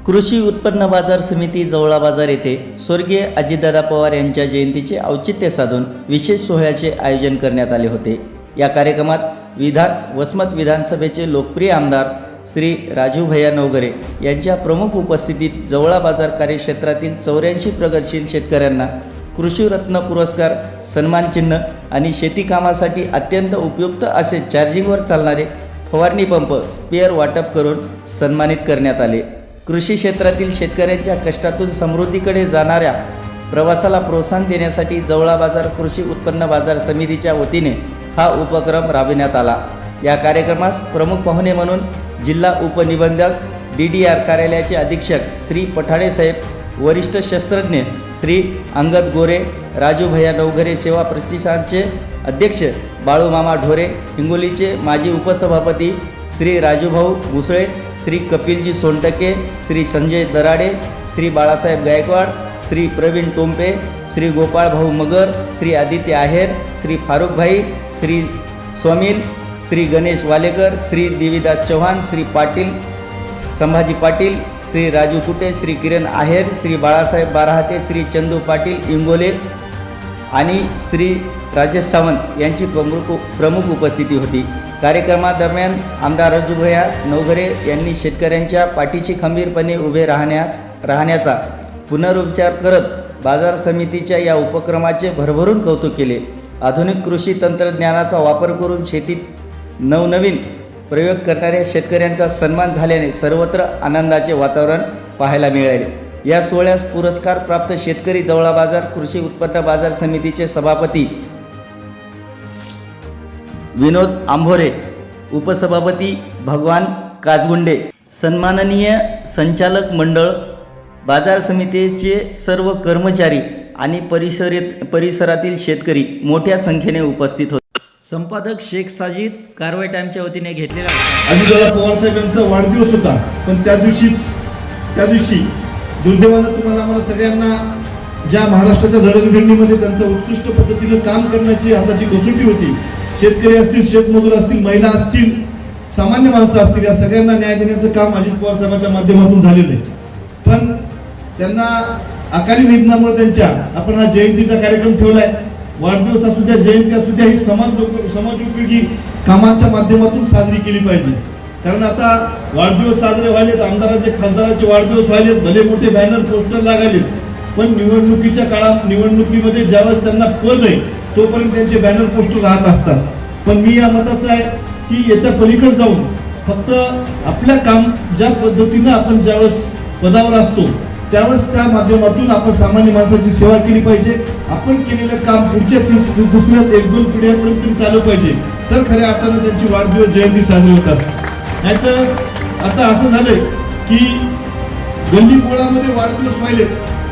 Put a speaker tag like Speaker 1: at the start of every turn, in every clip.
Speaker 1: कृषी उत्पन्न बाजार समिती जवळा बाजार येथे स्वर्गीय अजितदादा पवार यांच्या जयंतीचे औचित्य साधून विशेष सोहळ्याचे आयोजन करण्यात आले होते। या कार्यक्रमात वसमत विधानसभेचे लोकप्रिय आमदार श्री राजू भैया नवघरे यांच्या प्रमुख उपस्थितीत जवळा बाजार कार्यक्षेत्रातील 84 प्रगतशील शेतकऱ्यांना कृषी रत्न पुरस्कार, सन्मान चिन्ह आणि शेती कामासाठी अत्यंत उपयुक्त असे चार्जिंगवर चालणारे फवारणी पंप स्पेअर वाटप करून सन्मानित करण्यात आले। कृषी क्षेत्रातील शेतकऱ्यांच्या कष्टातून समृद्धीकडे जाणाऱ्या प्रवासाला प्रोत्साहन देण्यासाठी जवळा बाजार कृषी उत्पन्न बाजार समितीच्या वतीने हा उपक्रम राबविण्यात आला। या कार्यक्रमास प्रमुख पाहुणे म्हणून जिल्हा उपनिबंधक DDR कार्यालयाचे अधीक्षक श्री पठाडे साहेब, वरिष्ठ शास्त्रज्ञ श्री अंगद गोरे, राजू भैया नवघरे सेवा प्रतिष्ठानचे अध्यक्ष बाळूमामा ढोरे, हिंगोलीचे माजी उपसभापती श्री राजूभाऊ मुसळे, श्री कपिलजी सोनटके, श्री संजय दराडे, श्री बाळासाहेब गायकवाड, श्री प्रवीण टोंपे, श्री गोपाळभाऊ मगर, श्री आदित्य आहेर, श्री फारुखभाई, श्री स्वामील, श्री गणेश वालेकर, श्री देवीदास चव्हाण, श्री पाटील संभाजी पाटील, श्री राजू कुटे, श्री किरण आहेर, श्री बाळासाहेब बाराहाते, श्री चंदू पाटील इंगोले आणि श्री राजेश सावंत यांची प्रमुख उपस्थिती होती। कार्यक्रमादरम्यान आमदार राजूभैया नवघरे यांनी शेतकऱ्यांच्या पाठीशी खंबीरपणे उभे राहण्याचा पुनरुच्चार करत बाजार समितीच्या या उपक्रमाचे भरभरून कौतुक केले। आधुनिक कृषी तंत्रज्ञानाचा वापर करून शेतीत नवनवीन प्रयोग करणाऱ्या शेतकऱ्यांचा सन्मान झाल्याने सर्वत्र आनंदाचे वातावरण पाहायला मिळाले। या सोहळ्यास पुरस्कार प्राप्त शेतकरी जवळा बाजार कृषी उत्पन्न बाजार समितीचे सभापती विनोद आंभोरे, उपसभापती भगवान काजगुंडे, सन्माननीय संचालक मंडळ, बाजार समितीचे सर्व कर्मचारी आणि परिसरातील शेतकरी मोठ्या संख्येने उपस्थित होते। संपादक शेख साजिद, कारवाई टाइमच्या वतीने घेतलेला
Speaker 2: अजितदादा पवार साहेब यांचा वाढदिवस होता, पण त्या दिवशी दुर्दैवानं तुम्हाला आम्हाला सगळ्यांना ज्या महाराष्ट्राच्या जडणघडणीमध्ये त्यांचं उत्कृष्ट पद्धतीने काम करण्याची हाताची कसोटी होती, शेतकरी असतील, शेतमजूर असतील, महिला असतील, सामान्य माणसं असतील, या सगळ्यांना न्याय देण्याचं काम अजित पवार साहेबांच्या माध्यमातून झालेलं आहे। पण त्यांना अकाली निधनामुळे त्यांच्या आपण हा जयंतीचा कार्यक्रम ठेवलाय। वाढदिवस असू द्या, जयंती असू द्या, ही समाजोपयोगी कामांच्या माध्यमातून साजरी केली पाहिजे। कारण आता वाढदिवस साजरे व्हायलेत, आमदारांचे खासदारांचे वाढदिवस व्हायलेत, भले मोठे बॅनर पोस्टर लागाले, पण निवडणुकीच्या काळात निवडणुकीमध्ये ज्यावेळेस त्यांना पद आहे तोपर्यंत त्यांचे बॅनर पोस्टर राहत असतात। पण मी या मताचा आहे की याच्या पलीकडे जाऊन फक्त आपल्या काम ज्या पद्धतीनं आपण ज्यावेळेस पदावर असतो त्यावेळेस त्या माध्यमातून आपण सामान्य माणसाची सेवा केली पाहिजे। आपण केलेलं काम पुढच्या दुसऱ्या 1-2 पिढ्यांपर्यंत तरी चालू पाहिजे, तर खऱ्या अर्थानं त्यांची वाढदिवस जयंती साजरी होत असते। नाहीतर आता असं झालंय की गल्ली बोळामध्ये वाढदिवस व्हायले,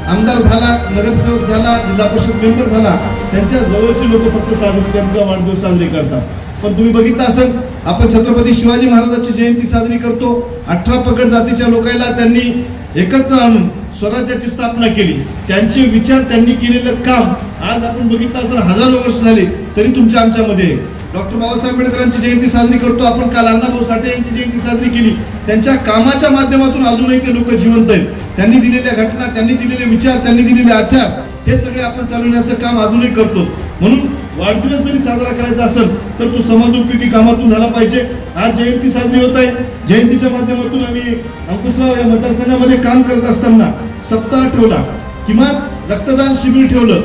Speaker 2: आमदार झाला, नगरसेवक झाला, जिल्हा परिषद मेंबर झाला, त्यांच्या जवळचे लोक फक्त त्यांचा वाढदिवस साजरे करतात। पण तुम्ही बघितलं असेल, आपण छत्रपती शिवाजी महाराजांची जयंती साजरी करतो, 18 पगड जातीच्या लोकांना त्यांनी एकत्र आणून स्वराज्याची स्थापना केली, त्यांचे विचार, त्यांनी केलेलं काम आज आपण बघितलं असेल, हजारो वर्ष झाले तरी तुमच्या आमच्यामध्ये। डॉक्टर बाबासाहेब आंबेडकरांची जयंती साजरी करतो आपण, काल अण्णाभाऊ साठे यांची जयंती साजरी केली। त्यांच्या कामाच्या माध्यमातून अजूनही ते लोक जिवंत आहेत। त्यांनी दिलेल्या घटना, त्यांनी दिलेले विचार, त्यांनी दिलेले आचार, हे सगळे आपण चालवण्याचं काम अजूनही करतो। म्हणून वाढदिवस जरी साजरा करायचा असेल तर तो समाजोपयोगी कामातून झाला पाहिजे। आज जयंती साजरी होत आहे, जयंतीच्या माध्यमातून आम्ही अंकुशराव या मतदारसंघामध्ये काम करत असताना सप्ताह ठेवला, किमान रक्तदान शिबिर ठेवलं,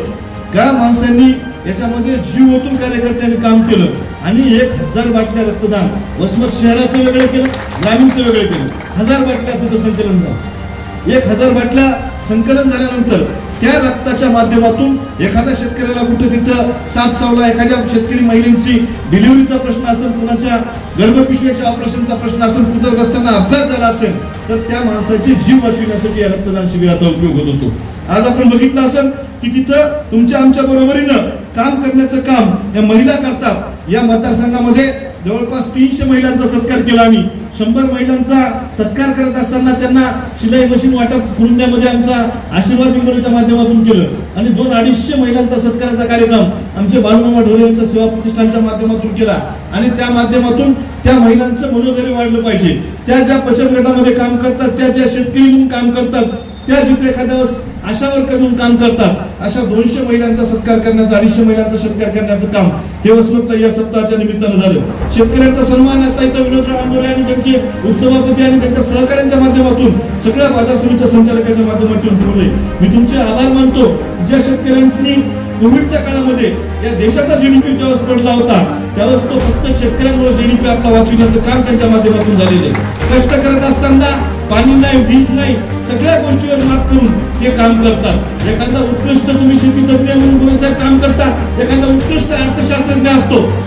Speaker 2: त्या माणसांनी याच्यामध्ये जीव ओतून कार्यकर्त्यांनी काम केलं आणि 1000 बाटल्या रक्तदान, वसमत शहराचं वेगळं केलं, ग्रामीणचं वेगळं केलं, 1000 बाटल्या तिथं संकलन झालं। 1000 बाटल्या संकलन झाल्यानंतर त्या रक्ताच्या माध्यमातून एखाद्या शेतकऱ्याला कुठे तिथं साथ चावला, एखाद्या शेतकरी महिलांची डिलिव्हरीचा प्रश्न असेल, कुणाच्या गर्भपिशवीच्या ऑपरेशनचा प्रश्न असेल, कुठं रस्त्यानं अपघात झाला असेल, तर त्या माणसाचे जीव वाचविण्यासाठी या रक्तदान शिबिराचा उपयोग होत होतो। आज आपण बघितलं असेल की तिथं तुमच्या आमच्या बरोबरीनं काम करण्याचं काम या महिला करतात। या मतदारसंघामध्ये जवळपास 300 महिलांचा सत्कार केला आम्ही. 100 महिलांचा सत्कार करत असताना त्यांना शिलाई मशीन वाटप कुरुंद्यामध्ये आमचा आशीर्वाद विंगोलीच्या माध्यमातून केलं आणि 200-250 महिलांचा सत्काराचा कार्यक्रम आमचे बाळूमामा ढोरे यांच्या सेवा प्रतिष्ठानच्या माध्यमातून केला आणि त्या माध्यमातून त्या महिलांचं मनोधैर्य वाढलं पाहिजे. त्या ज्या बचत गटामध्ये काम करतात, त्या ज्या शेतकरी म्हणून काम करतात, त्या जिथे एखाद्या वेळेस आशा वर्कर म्हणून काम करतात, अशा 200 महिलांचा सत्कार करण्याचं, 250 महिलांचा सत्कार करण्याचं काम हे वसमत या सप्ताहाच्या निमित्तानं झालं. शेतकऱ्यांचा सन्मान आता इथं विनोदराव आंदोले आणि त्यांचे उपसभापती आणि त्यांच्या सहकाऱ्यांच्या माध्यमातून सगळ्या बाजार समितीच्या संचालकांच्या माध्यमातून ठेवले. मी तुमचे आभार मानतो. ज्या शेतकऱ्यांनी कोविडच्या काळामध्ये या देशाचा जीडीपी ज्यावेळेस पडला होता, त्यावेळेस तो फक्त शेतकऱ्यांमुळे जीडीपी आपला वाचविण्याचं काम त्यांच्या माध्यमातून झालेले. कष्ट करत असताना पाणी नाही, वीज नाही, सगळ्या गोष्टीवर मात करून ते काम करतात. एखादा उत्कृष्ट तुम्ही शेती तज्ञ म्हणून साहेब काम करता, एखादा उत्कृष्ट अर्थशास्त्रज्ञ असतो,